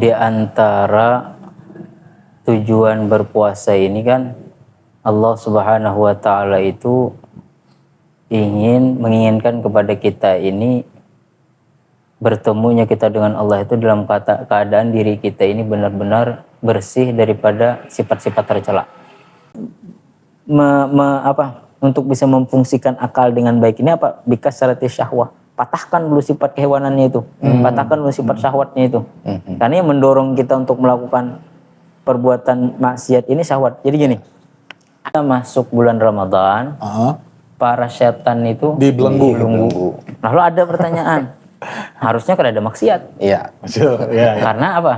di antara tujuan berpuasa ini kan Allah Subhanahu wa taala itu menginginkan kepada kita ini bertemunya kita dengan Allah itu dalam keadaan diri kita ini benar-benar bersih daripada sifat-sifat tercela. Untuk bisa memfungsikan akal dengan baik ini apa? Bikas salati syahwah. Patahkan dulu sifat kehewanannya itu. Patahkan dulu sifat syahwatnya itu. Karena yang mendorong kita untuk melakukan perbuatan maksiat ini syahwat. Jadi gini, kita masuk bulan Ramadan, para setan itu dibelenggu. Lalu ada pertanyaan, harusnya kan ada maksiat. Iya. Karena apa?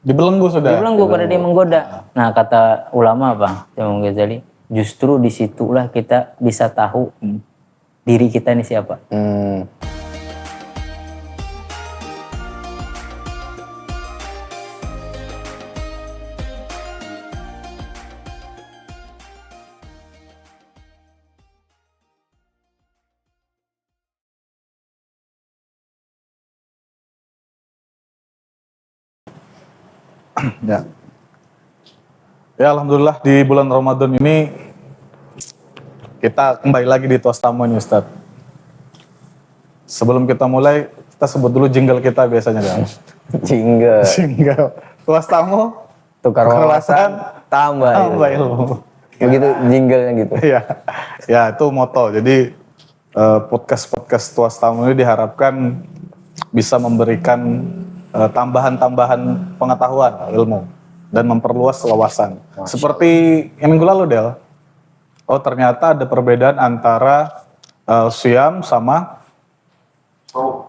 Dibelenggu sudah. Dibelenggu karena dia menggoda. Nah, kata ulama apa? Imam Ghazali, justru disitulah kita bisa tahu diri kita ini siapa. Ya, alhamdulillah di bulan Ramadan ini kita kembali lagi di Tuas Tamu nih Ustadz. Sebelum kita mulai, kita sebut dulu jingle kita biasanya kan. Jingle. Tuas Tamu, tukar wawasan, tambah ilmu. Begitu jinglenya gitu. Iya. Ya, itu moto. Jadi podcast Tuas Tamu ini diharapkan bisa memberikan tambahan-tambahan pengetahuan, ilmu, dan memperluas wawasan. Seperti yang minggu lalu, Del. Oh, ternyata ada perbedaan antara siyam sama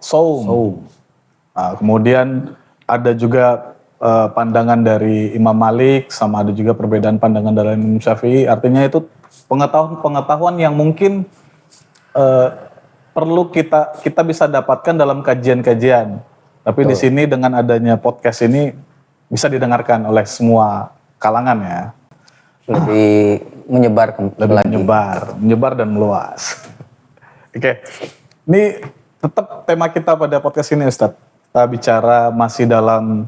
saum. Nah, kemudian ada juga pandangan dari Imam Malik, sama ada juga perbedaan pandangan dari Imam Syafi'i. Artinya itu pengetahuan yang mungkin perlu kita bisa dapatkan dalam kajian-kajian. Tapi di sini dengan adanya podcast ini bisa didengarkan oleh semua kalangan ya. Lebih menyebar dan meluas. Oke. Ini tetap tema kita pada podcast ini Ustadz. Kita bicara masih dalam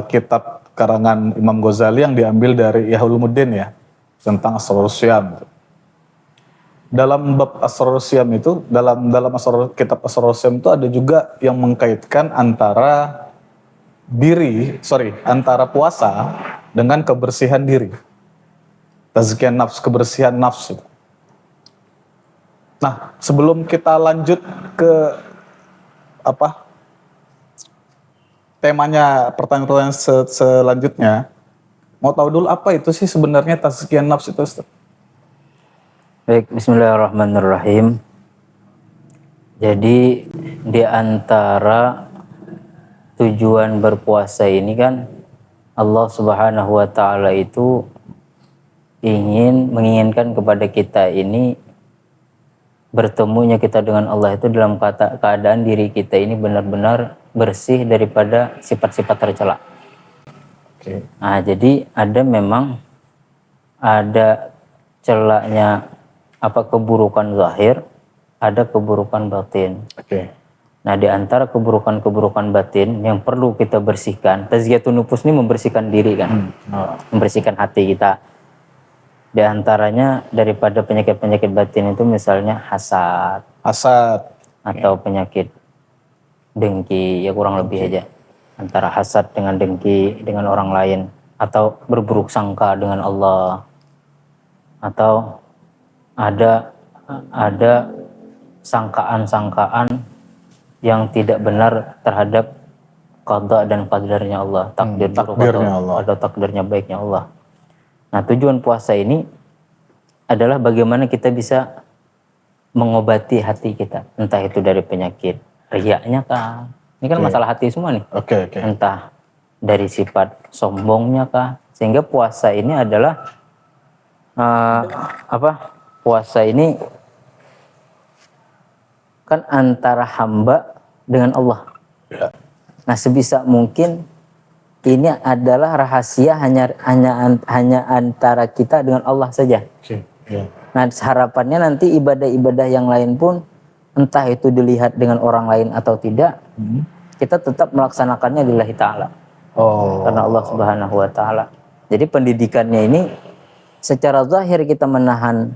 kitab karangan Imam Ghazali yang diambil dari Ihya Ulumuddin ya, tentang Asrarus Syam. Dalam bab Asrarus Syam itu, dalam kitab Asrarus Syam itu ada juga yang mengkaitkan antara antara puasa dengan kebersihan diri. Tazkiyah nafs, kebersihan nafsu. Nah, sebelum kita lanjut ke temanya, pertanyaan selanjutnya, mau tahu dulu apa itu sih sebenarnya tazkiyah nafs itu, Ustaz? Baik, bismillahirrahmanirrahim. Jadi di antara tujuan berpuasa ini kan Allah Subhanahu wa taala itu menginginkan kepada kita ini bertemunya kita dengan Allah itu dalam keadaan diri kita ini benar-benar bersih daripada sifat-sifat tercela. Nah, jadi memang ada celaknya keburukan zahir, ada keburukan batin. Nah, di antara keburukan batin yang perlu kita bersihkan, tazkiyatun nufus ini membersihkan diri kan, membersihkan hati kita. Di antaranya daripada penyakit-penyakit batin itu misalnya hasad atau penyakit dengki, ya kurang lebih aja. Antara hasad dengan dengki dengan orang lain, atau berburuk sangka dengan Allah, atau ada sangkaan-sangkaan yang tidak benar terhadap qada dan qadarnya Allah, takdirnya Allah atau takdirnya baiknya Allah. Nah, tujuan puasa ini adalah bagaimana kita bisa mengobati hati kita, entah itu dari penyakit riyaknya kah? Ini kan masalah hati semua nih. Entah dari sifat sombongnya kah? Sehingga puasa ini adalah puasa ini kan antara hamba dengan Allah. Nah, sebisa mungkin ini adalah rahasia hanya antara kita dengan Allah saja. Nah, harapannya nanti ibadah-ibadah yang lain pun entah itu dilihat dengan orang lain atau tidak, kita tetap melaksanakannya lillahi ta'ala. Oh. Karena Allah Subhanahu wa ta'ala. Jadi pendidikannya ini secara zahir kita menahan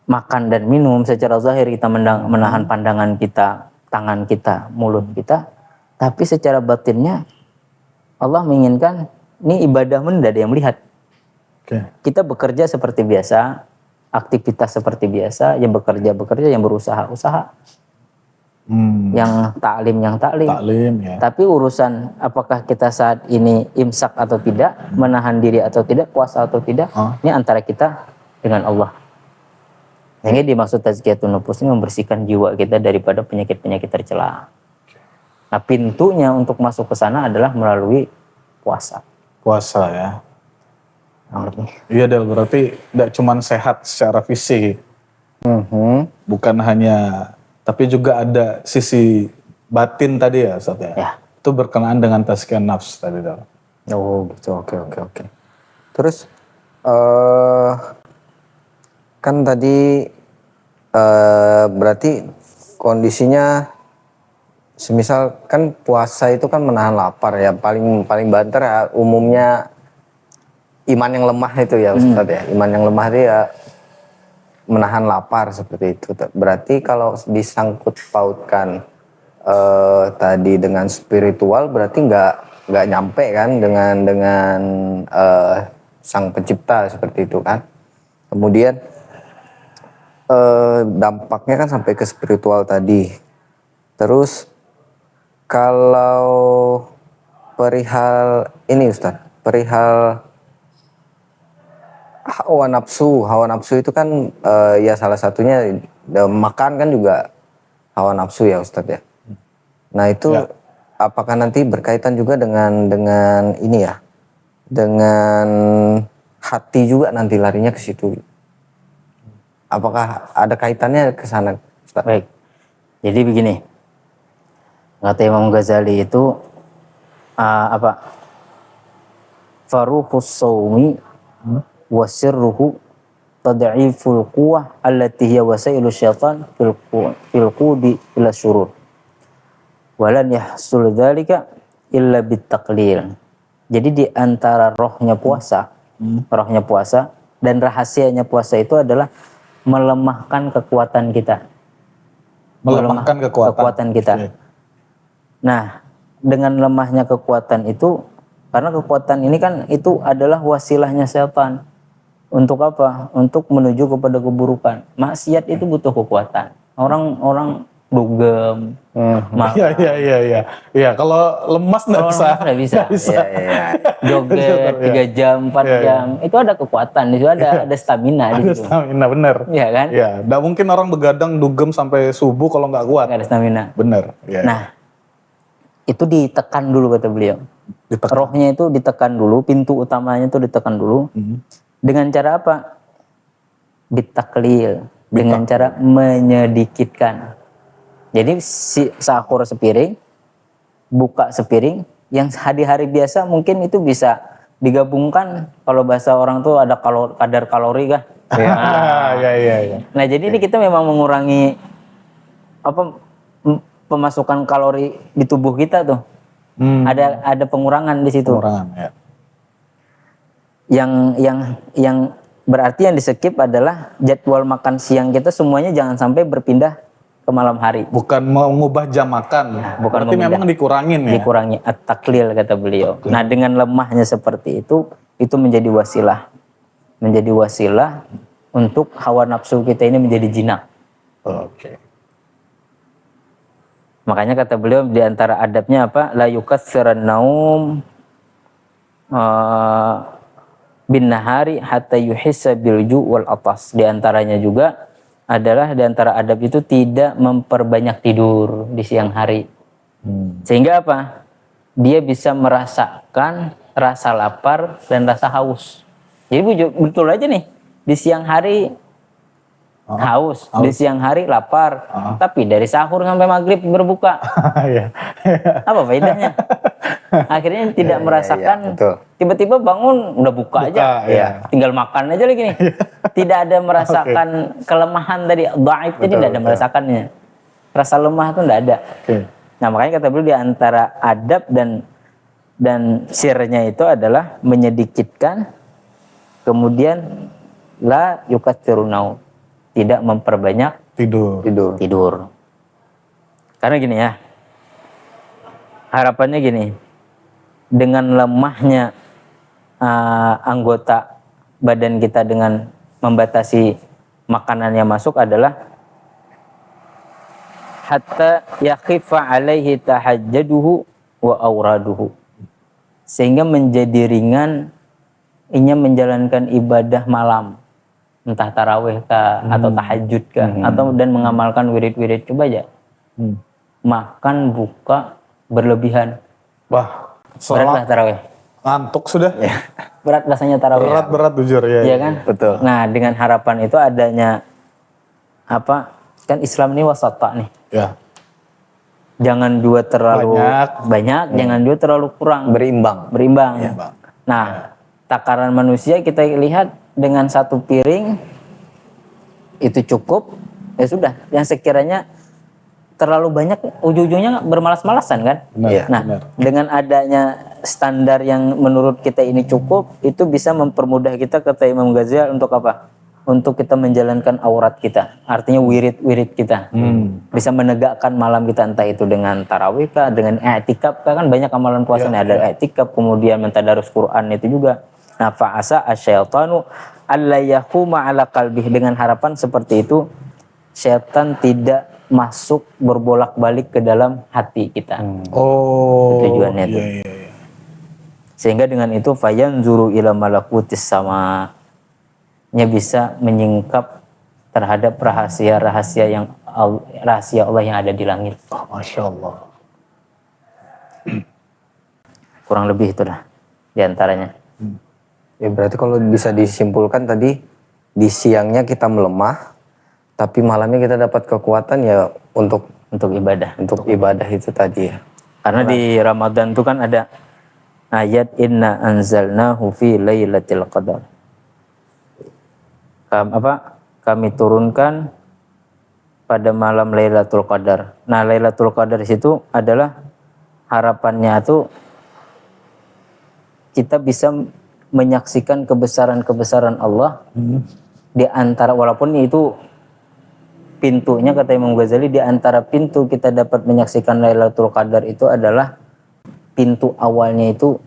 makan dan minum, secara zahir kita menahan pandangan kita, tangan kita, mulut kita, tapi secara batinnya Allah menginginkan ini ibadah tidak ada yang melihat. Oke. Kita bekerja seperti biasa, aktivitas seperti biasa, yang bekerja, yang berusaha, yang taklim, Taklim ya. Tapi urusan apakah kita saat ini imsak atau tidak, menahan diri atau tidak, puasa atau tidak, ini antara kita dengan Allah. Yang ini dimaksud tazkiyatun nufus, ini membersihkan jiwa kita daripada penyakit-penyakit tercela. Nah, pintunya untuk masuk ke sana adalah melalui puasa. Puasa ya. Iya Del, berarti tidak cuma sehat secara fisik, bukan hanya, tapi juga ada sisi batin tadi ya Ustaz ya. Ya. Itu berkenaan dengan tazkiyah nafs tadi Del. Oh gitu, oke. Terus kan tadi berarti kondisinya semisal kan puasa itu kan menahan lapar ya, paling banter ya umumnya iman yang lemah itu ya Ustadz ya. Iman yang lemah itu ya menahan lapar seperti itu. Berarti kalau disangkut pautkan tadi dengan spiritual berarti nggak nyampe kan dengan sang pencipta seperti itu kan. Kemudian dampaknya kan sampai ke spiritual tadi. Terus kalau perihal ini Ustadz, perihal hawa nafsu itu kan ya salah satunya makan kan juga hawa nafsu ya Ustadz ya. Nah itu apakah nanti berkaitan juga dengan ini ya, dengan hati juga nanti larinya ke situ? Apakah ada kaitannya ke sana Ustadz? Baik. Jadi begini. Kata Imam Ghazali itu faruhus saumi wa sirruhu tad'iful quwwah allati hiya wasailu syaitan fil qudi ila syurur. Walan yahsul dzalika illa bitaqlil. Jadi di antara rohnya puasa dan rahasianya puasa itu adalah melemahkan kekuatan kita. Melemahkan kekuatan kita. Okay. Nah, dengan lemahnya kekuatan itu, karena kekuatan ini kan itu adalah wasilahnya setan. Untuk apa? Untuk menuju kepada keburukan. Maksiat itu butuh kekuatan. Orang dugem, Iya. Iya, kalau lemas nggak bisa. Nggak bisa. Iya. Joget 3 jam, 4 jam, itu ada kekuatan, itu ada stamina di situ. Ada stamina, bener. Iya kan? Iya, nggak mungkin orang begadang dugem sampai subuh kalau nggak kuat. Nggak ada stamina. Bener. Ya. Nah, itu ditekan dulu kata beliau. Rohnya itu ditekan dulu, pintu utamanya itu ditekan dulu. Dengan cara apa? Bitaklil, dengan cara menyedikitkan. Jadi sahur sepiring, buka sepiring, yang hari-hari biasa mungkin itu bisa digabungkan, kalau bahasa orang tuh ada kadar kalori kah? Iya. Nah jadi ini kita memang mengurangi pemasukan kalori di tubuh kita tuh. Ada pengurangan di situ. Pengurangan ya. Yang berarti yang di-skip adalah jadwal makan siang kita semuanya jangan sampai berpindah ke malam hari. Bukan mengubah jam makan. Bukan berarti memang dikurangin ya. Dikurangi at-taklil kata beliau. Nah, dengan lemahnya seperti itu menjadi wasilah. Menjadi wasilah untuk hawa nafsu kita ini menjadi jinak. Oke. Makanya kata beliau di antara adabnya apa? La yukatsiran naum bin nahari hatta yuhissa bil ju' wal atas. Di antaranya juga adalah di antara adab itu tidak memperbanyak tidur di siang hari. Sehingga apa? Dia bisa merasakan rasa lapar dan rasa haus. Jadi betul aja nih, di siang hari haus, di siang hari lapar, tapi dari sahur sampai maghrib berbuka. Apa faedahnya? Akhirnya tidak merasakan, tiba-tiba bangun udah buka aja, tinggal makan aja lagi nih. Tidak ada merasakan kelemahan tadi, dhaif, jadi tidak ada merasakannya. Rasa lemah itu tidak ada. Nah makanya kata beliau di antara adab dan sirnya itu adalah menyedikitkan, kemudian la yukatsirunau, tidak memperbanyak Tidur. tidur. Karena gini ya, harapannya gini, dengan lemahnya anggota badan kita dengan membatasi makanan yang masuk adalah hatta yakhifa alaihi tahajjaduhu wa auraduhu, sehingga menjadi ringan inya menjalankan ibadah malam, entah tarawih kah atau tahajud kah atau dan mengamalkan wirid-wirid. Coba aja makan buka berlebihan, Wah, berat lah tarawih. ngantuk sudah. Berat rasanya tarawih. Berat jujur ya. Iya kan? Betul. Nah, dengan harapan itu adanya apa? Kan Islam ini wasata nih. Ya. Jangan dua terlalu banyak, jangan dua terlalu kurang. Berimbang. Berimbang. Nah, takaran manusia kita lihat dengan satu piring itu cukup, ya sudah. Yang sekiranya terlalu banyak, ujung-ujungnya bermalas-malasan kan? Benar, Nah, benar. dengan adanya standar yang menurut kita ini cukup, itu bisa mempermudah kita, kata Imam Ghazali, untuk apa? Untuk kita menjalankan aurat kita, artinya wirid-wirid kita. Bisa menegakkan malam kita, entah itu dengan tarawih kah, dengan i'tikaf kah, kan banyak amalan puasa nih, ada i'tikaf, kemudian mentadarus Quran itu juga. Nah, fa'asa asyaitanu alla yahuma ala qalbih, dengan harapan seperti itu syaitan tidak masuk berbolak-balik ke dalam hati kita. Oh. Tujuannya itu. Iya. Sehingga dengan itu fayanzuru ila malakutis sama, nya bisa menyingkap terhadap rahasia-rahasia yang rahasia Allah yang ada di langit. Oh, Masya Allah. Kurang lebih itulah diantaranya. Ya berarti kalau bisa disimpulkan tadi, di siangnya kita melemah, tapi malamnya kita dapat kekuatan ya untuk ibadah. Untuk ibadah itu tadi ya. Karena di Ramadan itu kan ada ayat inna anzalnahu fi lailatul qadar. Kami turunkan pada malam Lailatul Qadar. Nah, Lailatul Qadar itu adalah harapannya itu kita bisa menyaksikan kebesaran-kebesaran Allah di antara, walaupun itu pintunya, kata Imam Ghazali, di antara pintu kita dapat menyaksikan Lailatul Qadar itu adalah pintu awalnya itu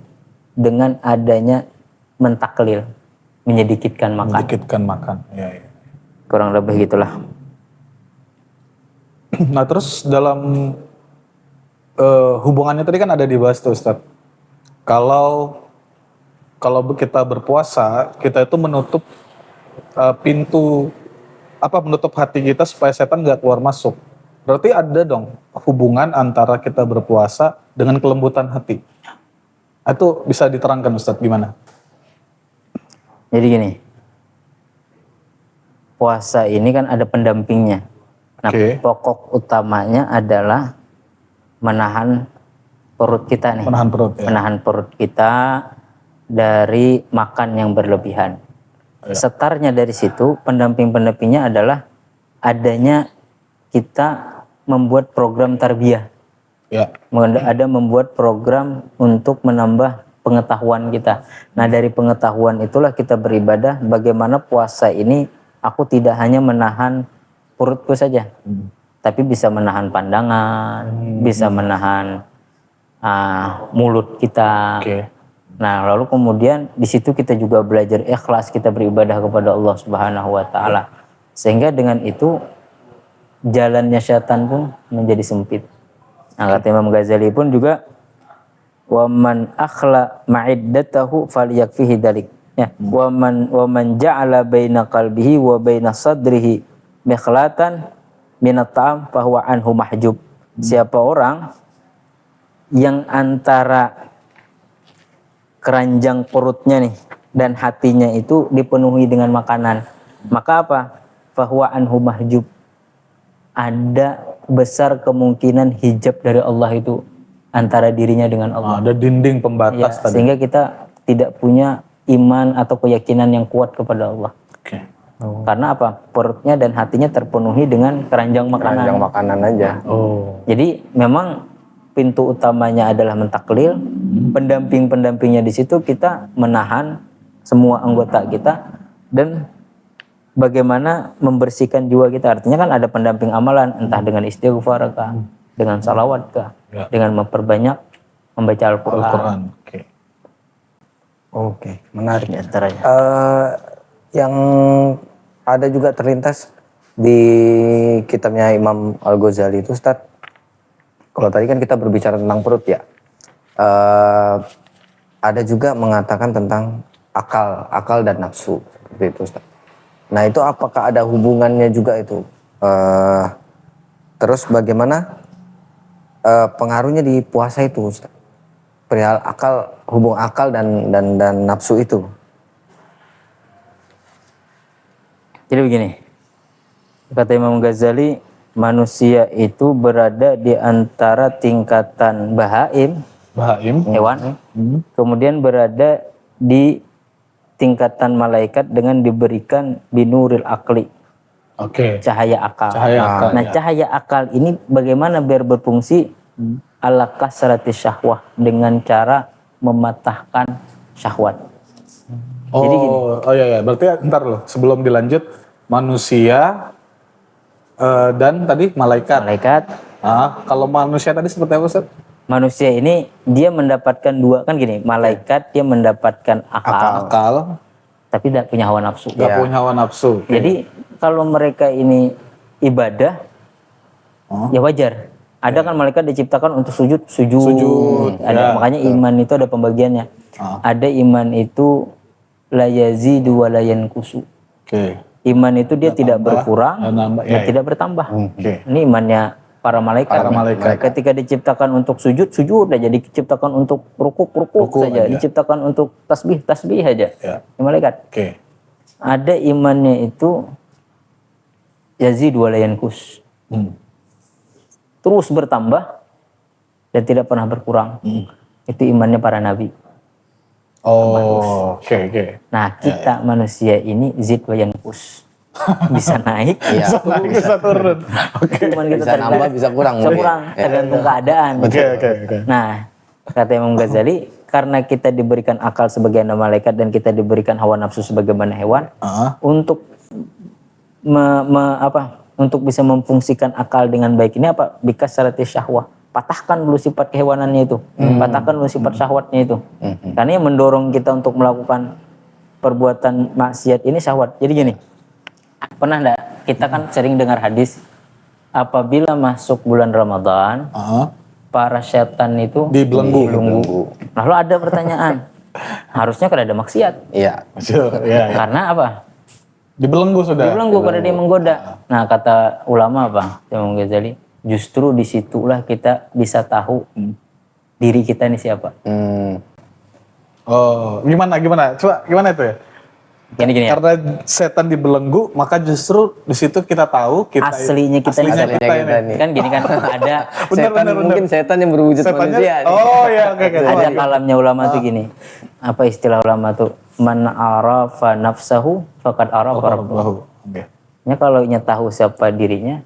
dengan adanya mentaklil, menyedikitkan makan. Sedikitkan makan. Ya. Kurang lebih gitulah. Nah terus dalam hubungannya tadi kan ada dibahas tuh Ustadz. Kalau kita berpuasa, kita itu menutup menutup hati kita supaya setan nggak keluar masuk. Berarti ada dong hubungan antara kita berpuasa dengan kelembutan hati. Itu bisa diterangkan Ustadz gimana? Jadi gini, puasa ini kan ada pendampingnya. Nah, pokok utamanya adalah menahan perut kita nih. Menahan perut ya. Menahan perut kita dari makan yang berlebihan. Setarnya dari situ, pendamping-pendampingnya adalah adanya kita membuat program tarbiyah. Ya. Ada membuat program untuk menambah pengetahuan kita. Nah, dari pengetahuan itulah kita beribadah. Bagaimana puasa ini aku tidak hanya menahan perutku saja, tapi bisa menahan pandangan, bisa menahan mulut kita. Nah, lalu kemudian di situ kita juga belajar ikhlas, kita beribadah kepada Allah Subhanahu wa taala. Sehingga dengan itu jalannya syaitan pun menjadi sempit. Nah, kata Imam Ghazali pun juga wa man akhla ma'iddatahu falyakfihi dalik. Ya, wa man ja'ala baina qalbihi wa baina sadrihi mikhlatan minat ta'am fahuwa anhu mahjub. Siapa orang yang antara keranjang perutnya nih dan hatinya itu dipenuhi dengan makanan, maka apa? Fahuwa anhu mahjub. Ada besar kemungkinan hijab dari Allah itu antara dirinya dengan Allah. Ada dinding pembatas tadi. Sehingga kita tidak punya iman atau keyakinan yang kuat kepada Allah. Karena apa? Perutnya dan hatinya terpenuhi dengan keranjang makanan. Keranjang makanan aja. Jadi memang pintu utamanya adalah mentaklil, pendamping-pendampingnya di situ kita menahan semua anggota kita dan bagaimana membersihkan jiwa kita. Artinya kan ada pendamping amalan, entah dengan istighfar kah, dengan salawat kah, dengan memperbanyak membaca Al-Quran. Al-Quran. Oke, menarik. Di antaranya. Yang ada juga terlintas di kitabnya Imam Al-Ghazali itu, Ustadz. Kalau tadi kan kita berbicara tentang perut ya. Ada juga mengatakan tentang akal dan nafsu seperti itu, Ustadz. Nah itu apakah ada hubungannya juga itu? Terus bagaimana pengaruhnya di puasa itu, Ustadz? Perihal akal, hubung akal dan nafsu itu. Jadi begini, kata Imam Ghazali, manusia itu berada di antara tingkatan bahaim, hewan, kemudian berada di tingkatan malaikat dengan diberikan binuril akli, cahaya akal. Nah cahaya akal ini bagaimana biar berfungsi ala kasrati syahwah, dengan cara mematahkan syahwat. Jadi gini. Berarti ntar loh, sebelum dilanjut, manusia dan tadi malaikat. Kalau manusia tadi seperti apa, Ustaz? Manusia ini dia mendapatkan dua, kan gini, malaikat dia mendapatkan akal, tapi tidak punya hawa nafsu. Punya hawa nafsu. Jadi kalau mereka ini ibadah, ya wajar. Ada kan malaikat diciptakan untuk sujud. Ada, makanya iman itu ada pembagiannya. Ada iman itu la yazidu wa la yanqusu. Iman itu dia tidak berkurang dan tidak bertambah. Ini imannya para malaikat. Ketika diciptakan untuk sujud aja, diciptakan untuk rukuk saja, diciptakan untuk tasbih aja. Ini malaikat. Ada imannya itu yazidu wa la yanqus. Terus bertambah dan tidak pernah berkurang. Itu imannya para nabi. Nah kita manusia ini zid wa yanqus. Bisa naik, bisa turun. Iman kita Bisa nambah, bisa kurang. Tergantung keadaan. Nah kata Imam Ghazali, karena kita diberikan akal sebagaimana malaikat dan kita diberikan hawa nafsu sebagaimana hewan, untuk untuk bisa memfungsikan akal dengan baik ini apa? Bikas syarati syahwah. Patahkan dulu sifat kehewanannya itu. Patahkan dulu sifat syahwatnya itu. Karena yang mendorong kita untuk melakukan perbuatan maksiat ini syahwat. Jadi gini, pernah enggak kita kan sering dengar hadis, apabila masuk bulan Ramadan, para setan itu dibelenggu. Lalu ada pertanyaan, harusnya kan ada maksiat. Karena apa? Dibelenggu pada dia menggoda. Nah kata ulama apa? Imam Ghazali, justru disitulah kita bisa tahu diri kita ini siapa. Gimana? Coba gimana itu ya? Gini ya. Karena setan dibelenggu, maka justru di situ kita tahu aslinya kita ini. Kan gini kan ada mungkin setan yang berwujud manusia. Ada kalamnya ulama tuh gini. Apa istilah ulama tuh? Man arafa nafsahu faqad arafa rabbahu. Ya kalau tahu siapa dirinya,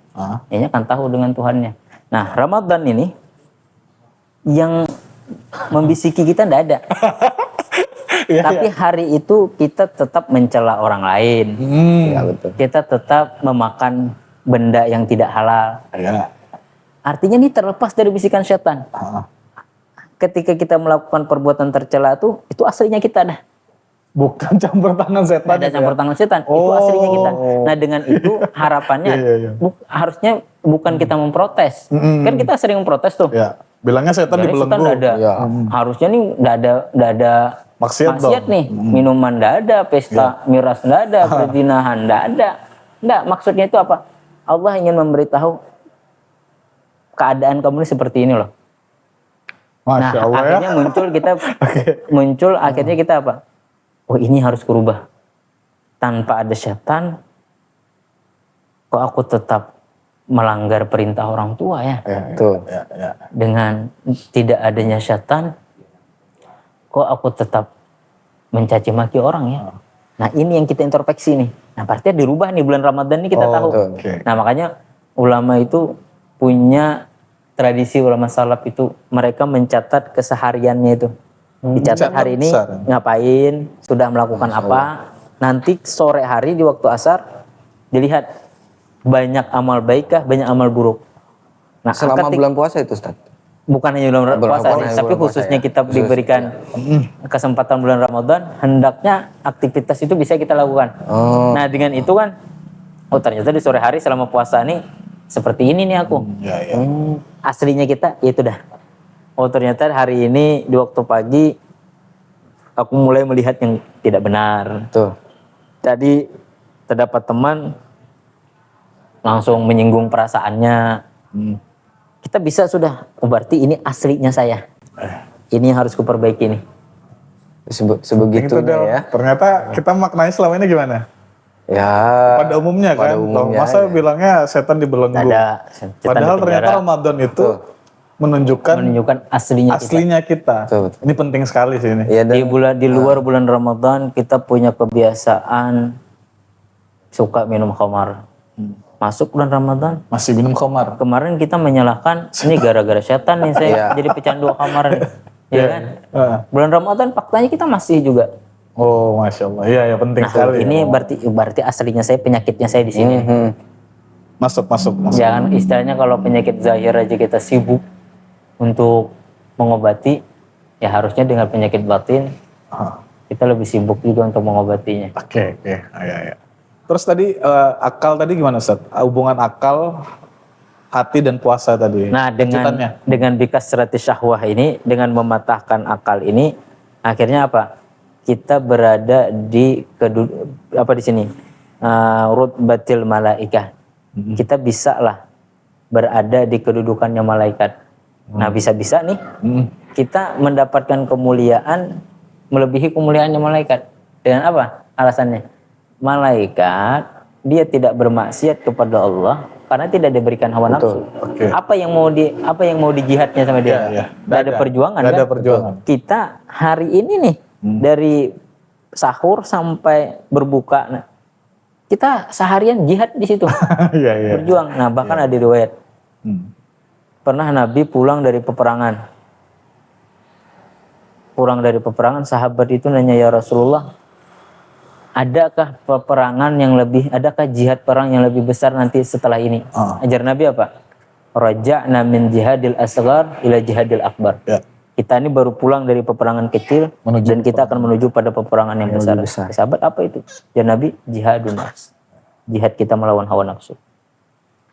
ya kan tahu dengan Tuhannya. Nah, Ramadan ini yang membisiki kita enggak ada. Tapi hari itu kita tetap mencela orang lain. Kita tetap memakan benda yang tidak halal. Artinya ini terlepas dari bisikan setan. Ketika kita melakukan perbuatan tercela itu aslinya kita dah. Bukan campur tangan setan. Ada campur tangan setan. Itu aslinya kita. Nah dengan itu harapannya harusnya bukan kita memprotes. Kan kita sering memprotes tuh. Bilangnya setan dibelenggu. Setan enggak ada. Harusnya nih enggak ada maksiat nih. Minuman enggak ada, pesta miras enggak ada, perzinahan enggak ada. Enggak, maksudnya itu apa? Allah ingin memberitahu keadaan kamu ini seperti ini loh. Masya Allah, akhirnya muncul akhirnya kita apa? Oh ini harus berubah. Tanpa ada setan, kok aku tetap melanggar perintah orang tua ya? Dengan tidak adanya setan, kok aku tetap mencaci maki orang ya? Nah ini yang kita introspeksi nih. Nah berarti dirubah nih bulan Ramadan ini kita tahu. Nah makanya ulama itu punya tradisi ulama salaf itu mereka mencatat kesehariannya itu. Dicatat Catat hari ini besar. ngapain, sudah melakukan apa. Nanti sore hari di waktu asar dilihat banyak amal baik kah, banyak amal buruk. Nah, Selama bulan puasa itu Ustaz? bukan hanya bulan Bulan puasa puasa, sih, tapi bulan puasa khususnya ya. kita diberikan kesempatan bulan Ramadan, hendaknya aktivitas itu bisa kita lakukan. Oh. Nah, dengan itu kan, oh ternyata di sore hari selama puasa nih seperti ini nih aku. Ya, ya. Aslinya kita ya itu dah. Oh ternyata hari ini di waktu pagi aku mulai melihat yang tidak benar. Tuh. Jadi terdapat teman langsung menyinggung perasaannya. Kita bisa sudah, oh berarti ini aslinya saya. Ini yang harus kuperbaiki nih. Itu Sebegitunya Del. ya. Ternyata kita maknanya selama ini gimana? Ya. Pada umumnya pada kan, umumnya masa ya. bilangnya setan dibelenggu. Ada setan Padahal di ternyata penjara. Ramadan itu menunjukkan aslinya kita. aslinya kita. Betul. Ini penting sekali sih ini. Ya, dan Di luar bulan Ramadan kita punya kebiasaan suka minum khamar. Masuk bulan Ramadan, Masih minum khamar. kemarin kita menyalahkan ini gara-gara setan nih saya Iya. jadi pecandu khamar nih. Ya kan? Heeh. Bulan Ramadan faktanya kita masih juga. Oh, masya Allah. Iya, ya penting Nah, sekali. ini ya. berarti aslinya saya, penyakitnya saya di sini. Masuk. Jangan istilahnya kalau penyakit zahir aja kita sibuk untuk mengobati, ya harusnya dengan penyakit batin Ah, kita lebih sibuk juga untuk mengobatinya. Oke. Ya. Terus tadi akal tadi gimana Ustaz? Hubungan akal, hati dan puasa tadi. Nah, Lanjutannya. dengan bikas serati syahwah ini, dengan mematahkan akal ini, akhirnya apa? Kita berada di di sini rutbatil malaikah. Kita bisa lah berada di kedudukannya malaikat. Nah, bisa-bisa nih kita mendapatkan kemuliaan melebihi kemuliaannya malaikat. Dengan apa? Alasannya malaikat dia tidak bermaksiat kepada Allah karena tidak diberikan hawa nafsu. Oke. Apa yang mau dijihadnya sama dia? Iya. Nggak ada perjuangan Nggak kan? ada perjuangan. Kita hari ini nih dari sahur sampai berbuka, nah, kita seharian jihad di situ. Iya. Berjuang. Nah, bahkan ada riwayat pernah Nabi pulang dari peperangan. Sahabat itu nanya, ya Rasulullah, adakah jihad perang yang lebih besar nanti setelah ini? Ajar Nabi apa? Raja'na min jihadil asghar ila jihadil akbar. Ya. Kita ini baru pulang dari peperangan kecil dan kita akan menuju pada peperangan yang besar. Sahabat, apa itu? Ya Nabi, jihadun nafs. Jihad kita melawan hawa nafsu.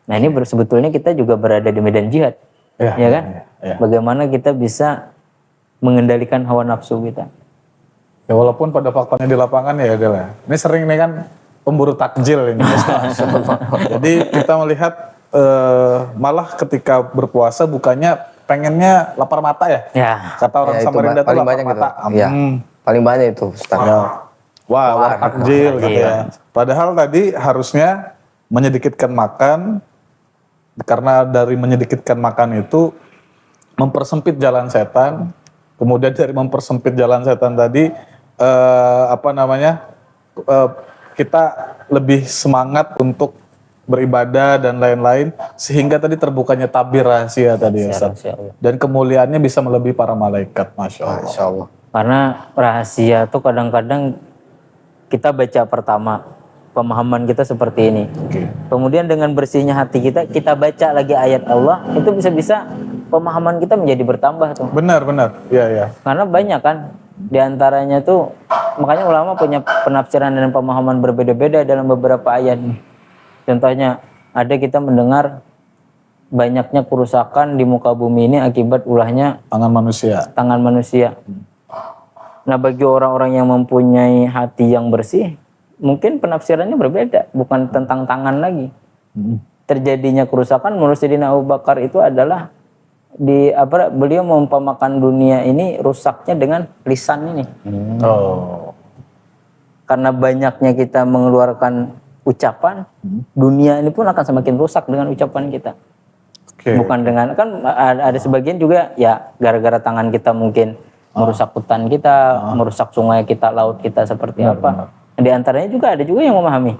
Nah, ini sebetulnya kita juga berada di medan jihad. Ya kan? Ya. Bagaimana kita bisa mengendalikan hawa nafsu kita? Ya walaupun pada faktanya di lapangan ya adalah. Ini sering nih kan pemburu takjil ini. Jadi kita melihat malah ketika berpuasa bukannya pengennya lapar mata ya. Ya. Kata orang Ya, itu Samarinda tuh paling lapar banyak mata. gitu. Iya. Paling banyak itu Ustaz. Ya. Wah, war takjil gitu Iya. ya. Padahal tadi harusnya menyedikitkan makan, karena dari menyedikitkan makan itu mempersempit jalan setan. Kemudian dari mempersempit jalan setan tadi kita lebih semangat untuk beribadah dan lain-lain, sehingga tadi terbukanya tabir rahasia tadi ya Ustaz. Masya Allah. Dan kemuliaannya bisa melebihi para malaikat, Masya Allah. Masya Allah. Karena rahasia tuh kadang-kadang kita baca pertama, pemahaman kita seperti ini. Oke. Kemudian dengan bersihnya hati kita baca lagi ayat Allah, itu bisa-bisa pemahaman kita menjadi bertambah tuh. Benar. Iya. Karena banyak kan, diantaranya tuh, makanya ulama punya penafsiran dan pemahaman berbeda-beda dalam beberapa ayat. Contohnya, ada kita mendengar banyaknya kerusakan di muka bumi ini akibat ulahnya tangan manusia. Nah, bagi orang-orang yang mempunyai hati yang bersih, mungkin penafsirannya berbeda, bukan tentang tangan lagi. Terjadinya kerusakan menurut Sayyidina Abu Bakar itu adalah beliau mengumpamakan dunia ini rusaknya dengan lisan ini. Oh. Karena banyaknya kita mengeluarkan ucapan, dunia ini pun akan semakin rusak dengan ucapan kita. Oke. Bukan dengan, kan ada sebagian juga ya gara-gara tangan kita mungkin merusak hutan kita, merusak sungai kita, laut kita seperti apa. Di antaranya juga ada juga yang memahami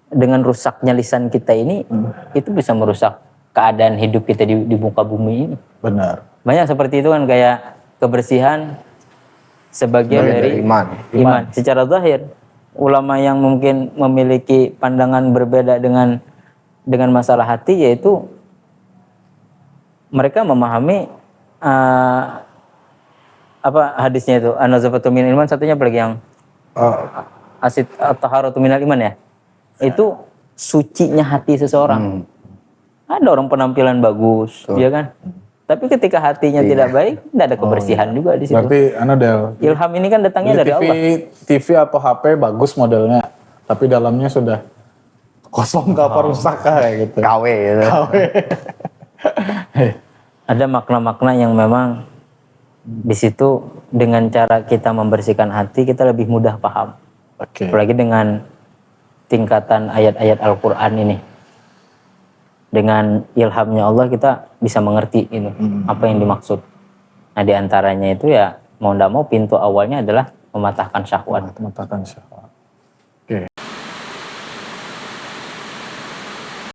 dengan rusaknya lisan kita ini itu bisa merusak keadaan hidup kita di muka bumi ini. Benar. Banyak seperti itu kan, kayak kebersihan sebagian dari iman. Secara zahir, ulama yang mungkin memiliki pandangan berbeda dengan masalah hati, yaitu mereka memahami apa hadisnya itu, an-nazafatu minal iman, satunya apalagi yang asid at-taharatu minal iman ya. Itu sucinya hati seseorang. Ada orang penampilan bagus, ya kan? Tapi ketika hatinya tidak baik, tidak ada kebersihan juga di situ. Berarti Del, Ilham ini kan datangnya dari Allah. TV atau HP bagus modelnya, tapi dalamnya sudah kosong, apa rusak kayak gitu. KW gitu. Ada makna-makna yang memang di situ dengan cara kita membersihkan hati kita lebih mudah paham. Oke. Apalagi dengan tingkatan ayat-ayat Al-Quran ini. Dengan ilhamnya Allah kita bisa mengerti itu apa yang dimaksud. Nah, di antaranya itu ya mau tidak mau pintu awalnya adalah mematahkan syahwat. Mematahkan syahwat.